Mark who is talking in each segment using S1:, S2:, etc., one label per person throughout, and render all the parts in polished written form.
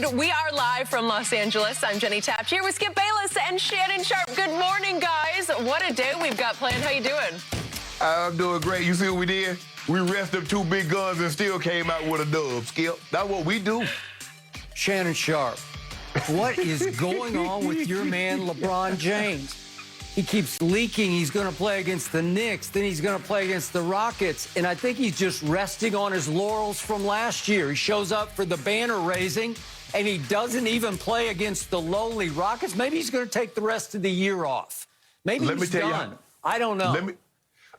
S1: Undisputed. We are live from Los Angeles. I'm Jenny Taft here with Skip Bayless and Shannon Sharp. Good morning, guys. What a day we've got planned. How you doing?
S2: I'm doing great. You see what we did? We rested up two big guns and still came out with a dub, Skip. That's what we do.
S3: Shannon Sharp, what is going on with your man LeBron James? He keeps leaking he's going to play against the Knicks, then he's going to play against the Rockets, and I think he's just resting on his laurels from last year. He shows up for the banner raising, and he doesn't even play against the lowly Rockets. Maybe he's going to take the rest of the year off. Maybe he's done. I don't know.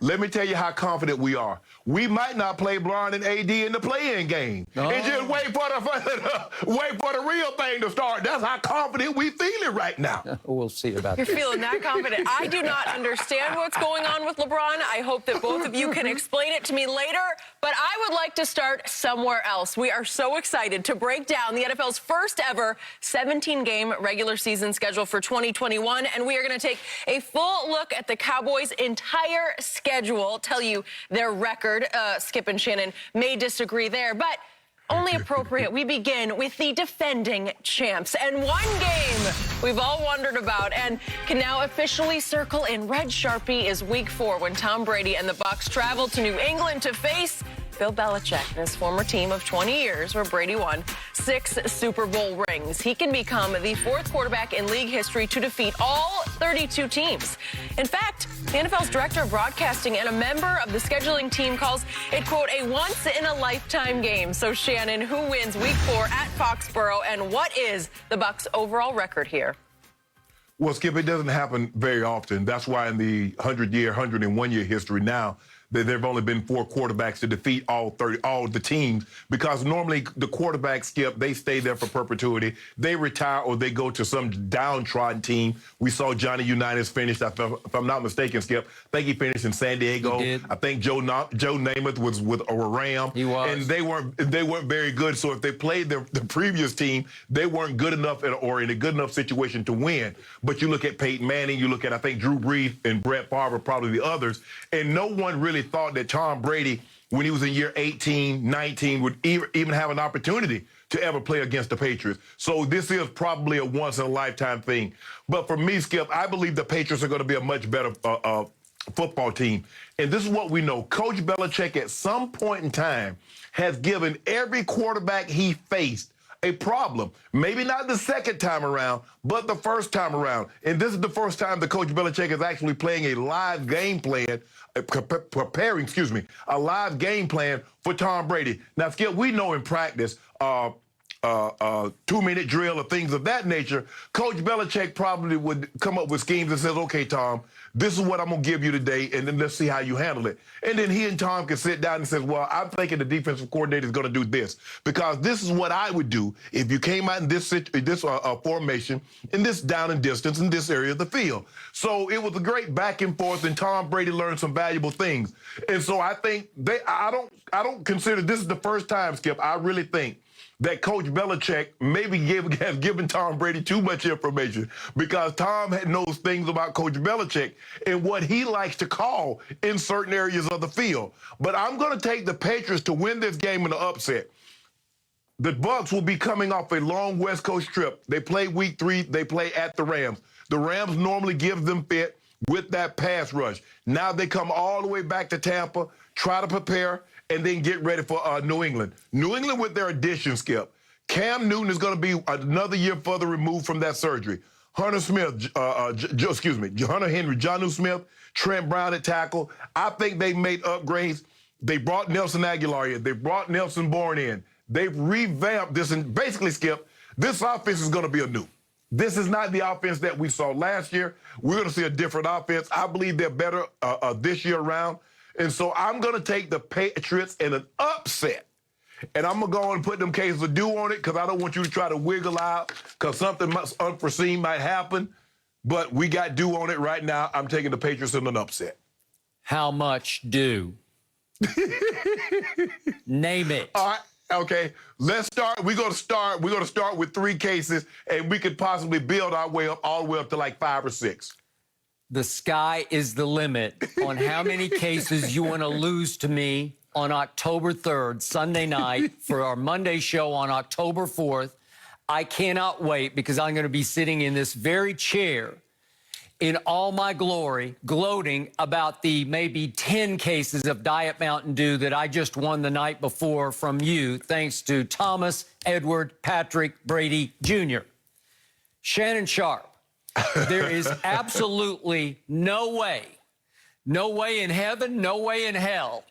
S2: Let me tell you how confident we are. We might not play Bron and AD in the play-in game. And just wait for the real thing to start. That's how confident we feeling right now.
S3: We'll see about that.
S1: You're feeling that confident. I do not understand what's going on with LeBron. I hope that both of you can explain it to me later. But I would like to start somewhere else. We are so excited to break down the NFL's first ever 17-game regular season schedule for 2021. And we are going to take a full look at the Cowboys' entire schedule, tell you their record. Skip and Shannon may disagree there, but only appropriate. We begin with the defending champs. And one game we've all wondered about and can now officially circle in red Sharpie is Week 4 when Tom Brady and the Bucs travel to New England to face Bill Belichick and his former team of 20 years where Brady won 6 Super Bowl rings. He can become the 4th quarterback in league history to defeat all 32 teams. In fact, the NFL's director of broadcasting and a member of the scheduling team calls it, quote, a once-in-a-lifetime game. So, Shannon, who wins Week 4 at Foxborough, and what is the Bucs' overall record here?
S2: Well, Skip, it doesn't happen very often. That's why in the 100-year, 101-year history now, there have only been 4 quarterbacks to defeat all the teams, because normally the quarterbacks, Skip, they stay there for perpetuity. They retire or they go to some downtrodden team. We saw Johnny Unitas finish, if I'm not mistaken, Skip. I think he finished in San Diego.
S3: He did.
S2: I think Joe Namath was with a Ram.
S3: He was.
S2: And they weren't very good. So if they played the previous team, they weren't good enough or in a good enough situation to win. But you look at Peyton Manning, you look at, I think, Drew Brees and Brett Favre, probably the others, and no one really thought that Tom Brady, when he was in year 18, 19, would even have an opportunity to ever play against the Patriots. So this is probably a once-in-a-lifetime thing. But for me, Skip, I believe the Patriots are going to be a much better football team. And this is what we know. Coach Belichick, at some point in time, has given every quarterback he faced a problem. Maybe not the second time around, but the first time around. And this is the first time that Coach Belichick is actually playing a live game plan, preparing a live game plan for Tom Brady. Now, Skip, we know in practice, 2-minute drill or things of that nature, Coach Belichick probably would come up with schemes and says, okay, Tom, this is what I'm going to give you today, and then let's see how you handle it. And then he and Tom can sit down and say, well, I'm thinking the defensive coordinator is going to do this, because this is what I would do if you came out in this formation, in this down and distance, in this area of the field. So it was a great back and forth, and Tom Brady learned some valuable things. And so I think I don't consider this is the first time, Skip, I really think that Coach Belichick maybe has given Tom Brady too much information, because Tom knows things about Coach Belichick and what he likes to call in certain areas of the field. But I'm going to take the Patriots to win this game in the upset. The Bucs will be coming off a long West Coast trip. They play Week 3. They play at the Rams. The Rams normally give them fit with that pass rush. Now they come all the way back to Tampa, try to prepare, and then get ready for New England. New England with their addition, Skip. Cam Newton is going to be another year further removed from that surgery. Hunter Henry, Jonnu Smith, Trent Brown at tackle. I think they made upgrades. They brought Nelson Aguilar in. They brought Nelson Bourne in. They've revamped this, and basically, Skip, this offense is going to be anew. This is not the offense that we saw last year. We're going to see a different offense. I believe they're better this year around. And so I'm going to take the Patriots in an upset. And I'm going to go on and put them cases of due on it, because I don't want you to try to wiggle out because something unforeseen might happen. But we got due on it right now. I'm taking the Patriots in an upset.
S3: How much due? Name it.
S2: All right. Okay, let's start. We're going to start with 3 cases, and we could possibly build our way up all the way up to like 5 or 6.
S3: The sky is the limit on how many cases you want to lose to me on October 3rd, Sunday night, for our Monday show on October 4th. I cannot wait because I'm going to be sitting in this very chair in all my glory, gloating about the maybe 10 cases of Diet Mountain Dew that I just won the night before from you, thanks to Thomas, Edward, Patrick, Brady Jr. Shannon Sharp, there is absolutely no way in heaven, no way in hell,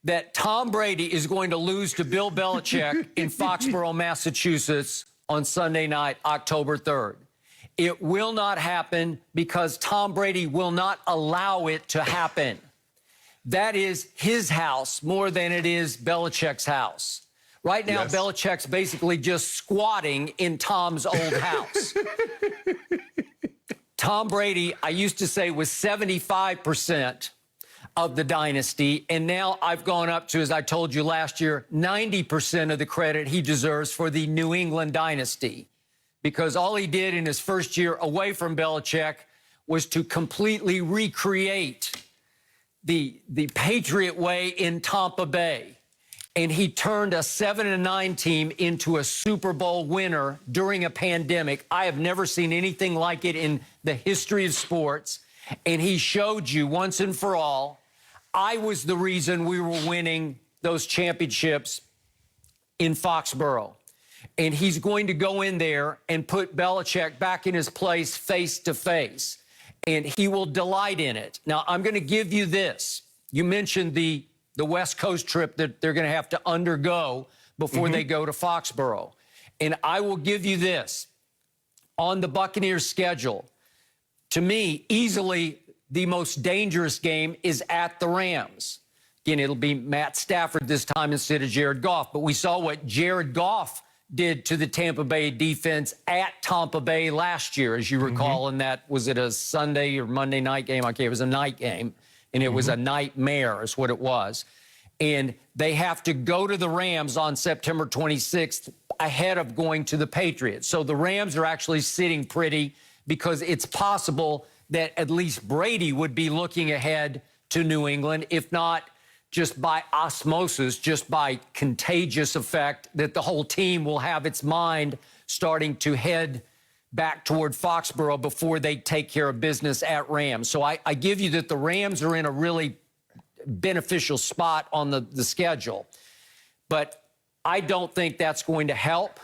S3: that Tom Brady is going to lose to Bill Belichick in Foxborough, Massachusetts on Sunday night, October 3rd. It will not happen because Tom Brady will not allow it to happen. That is his house more than it is Belichick's house. Right now, yes. Belichick's basically just squatting in Tom's old house. Tom Brady, I used to say, was 75% of the dynasty, and now I've gone up to, as I told you last year, 90% of the credit he deserves for the New England dynasty. Because all he did in his first year away from Belichick was to completely recreate the Patriot way in Tampa Bay. And he turned a 7-9 team into a Super Bowl winner during a pandemic. I have never seen anything like it in the history of sports. And he showed you once and for all, I was the reason we were winning those championships in Foxborough. And he's going to go in there and put Belichick back in his place face to face. And he will delight in it. Now, I'm going to give you this. You mentioned the West Coast trip that they're going to have to undergo before they go to Foxborough. And I will give you this. On the Buccaneers schedule, to me, easily the most dangerous game is at the Rams. Again, it'll be Matt Stafford this time instead of Jared Goff. But we saw what Jared Goff did to the Tampa Bay defense at Tampa Bay last year, as you recall, and that was it a Sunday or Monday night game? Okay, it was a night game, and it was a nightmare is what it was. And they have to go to the Rams on September 26th ahead of going to the Patriots. So the Rams are actually sitting pretty because it's possible that at least Brady would be looking ahead to New England, if not just by osmosis, just by contagious effect, that the whole team will have its mind starting to head back toward Foxborough before they take care of business at Rams. So I give you that the Rams are in a really beneficial spot on the schedule. But I don't think that's going to help.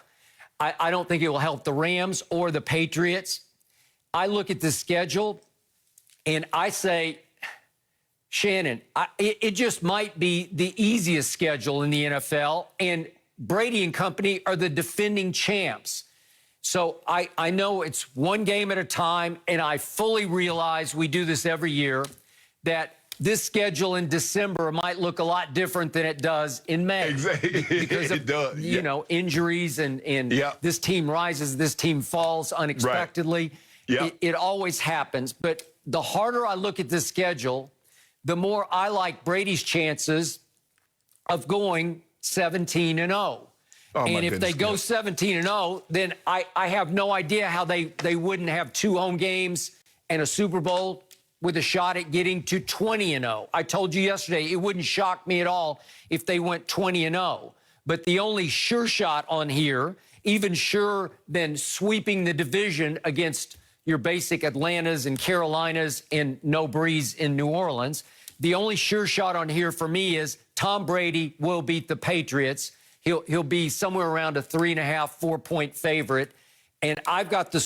S3: I don't think it will help the Rams or the Patriots. I look at the schedule and I say, Shannon, it just might be the easiest schedule in the NFL, and Brady and company are the defending champs. So I know it's one game at a time, and I fully realize we do this every year, that this schedule in December might look a lot different than it does in May.
S2: Exactly.
S3: Because of,
S2: it does.
S3: you know, injuries and this team rises, this team falls unexpectedly. Right. It always happens. But the harder I look at this schedule, the more I like Brady's chances of going 17-0. Oh, and if they go 17-0, then I have no idea how they wouldn't have 2 home games and a Super Bowl with a shot at getting to 20-0. I told you yesterday it wouldn't shock me at all if they went 20-0. But the only sure shot on here, even sure than sweeping the division against your basic Atlantas and Carolinas and no breeze in New Orleans, the only sure shot on here for me is Tom Brady will beat the Patriots. He'll be somewhere around a 3.5, 4-point favorite. And I've got the